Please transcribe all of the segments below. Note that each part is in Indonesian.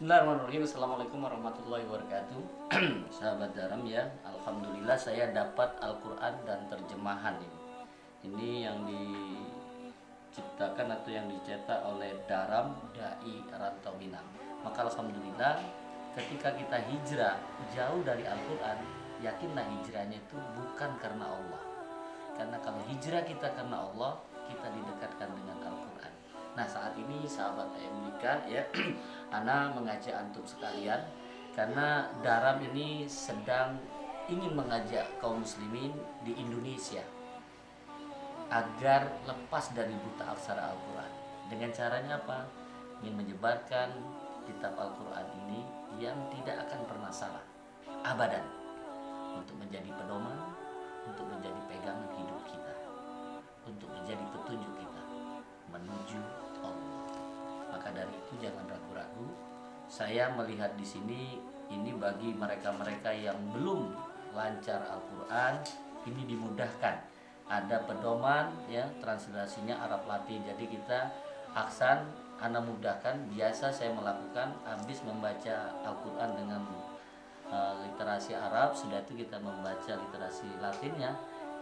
Bismillahirrahmanirrahim. Assalamualaikum warahmatullahi wabarakatuh. Sahabat Daram ya, alhamdulillah saya dapat Al-Quran dan terjemahan ini. Ini yang diciptakan atau yang dicetak oleh Daram Dai Rantau Minang. Maka alhamdulillah ketika kita hijrah jauh dari Al-Quran, yakinlah hijrahnya itu bukan karena Allah. Karena kalau hijrah kita karena Allah, kita didekatkan dengan Al-Quran. Nah saat ini sahabat AMDK ya, Ana mengajak antum sekalian karena Daram ini sedang ingin mengajak kaum muslimin di Indonesia agar lepas dari buta aksara Al-Quran. Dengan caranya apa? Ingin menyebarkan kitab Al-Quran ini yang tidak akan pernah salah abadan, untuk menjadi pedoman, untuk menjadi pegangan hidup kita, untuk menjadi petunjuk kita menuju Allah. Maka dari itu jangan ragu-ragu. Saya melihat di sini ini bagi mereka-mereka yang belum lancar Al-Quran, ini dimudahkan. Ada pedoman ya, translasinya Arab Latin. Jadi kita aksan ana mudahkan. Biasa saya melakukan habis membaca Al-Quran dengan literasi Arab, sudah itu kita membaca literasi Latinnya,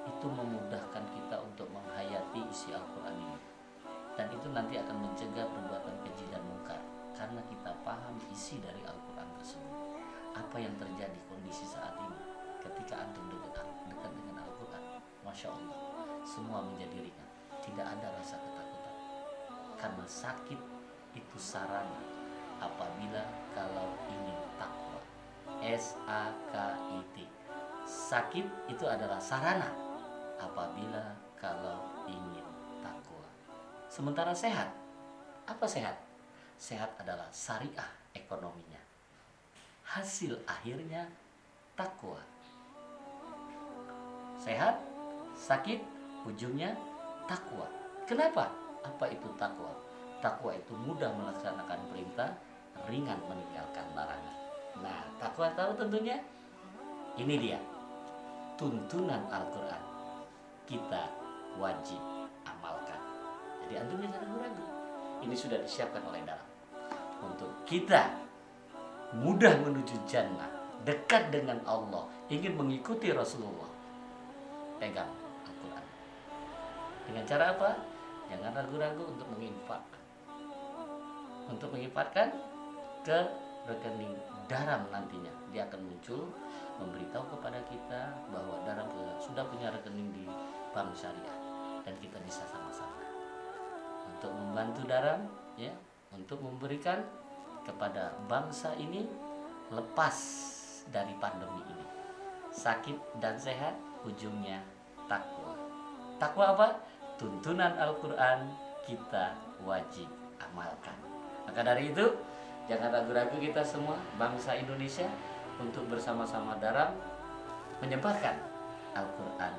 itu memudahkan kita untuk menghayati isi Al-Quran ini. Dan itu nanti akan mencegah perbuatan keji dan mungkar karena kita paham isi dari Al-Quran tersebut. Apa yang terjadi kondisi saat ini ketika antum dekat dengan Al-Quran, Masya Allah, semua menjadi ringan, tidak ada rasa ketakutan. Karena sakit itu sarana apabila kalau ingin takwa. SAKIT. Sakit itu adalah sarana apabila kalau ingin takwa. Sementara sehat, apa sehat? Sehat adalah syariah ekonominya. Hasil akhirnya takwa. Sehat, sakit, ujungnya takwa. Kenapa? Apa itu takwa? Takwa itu mudah melaksanakan perintah, ringan meninggalkan larangan. Nah, takwa tahu tentunya? Ini dia, tuntunan Al-Quran. Kita wajib amalkan. Jadi antum jangan ragu-ragu. Ini sudah disiapkan oleh Dalam untuk kita mudah menuju jannah, dekat dengan Allah, ingin mengikuti Rasulullah. Pegang Al-Quran. Dengan cara apa? Jangan ragu-ragu untuk menginfakkan. Untuk menginfakkan ke rekening Daram nantinya. Dia akan muncul memberitahu kepada kita bahwa Daram sudah punya rekening di Bank Syariah dan kita bisa sama-sama untuk membantu Daram ya, untuk memberikan kepada bangsa ini lepas dari pandemi ini. Sakit dan sehat ujungnya takwa. Takwa apa? Tuntunan Al-Quran kita wajib amalkan. Maka dari itu jangan ragu-ragu kita semua bangsa Indonesia untuk bersama-sama Daram menyebarkan Al-Quran.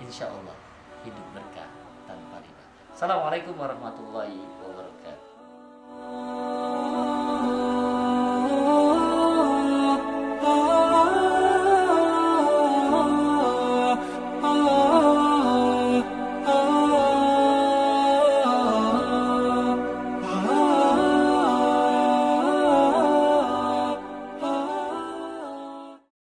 Insya Allah hidup berkah tanpa riba. Assalamualaikum warahmatullahi wabarakatuh.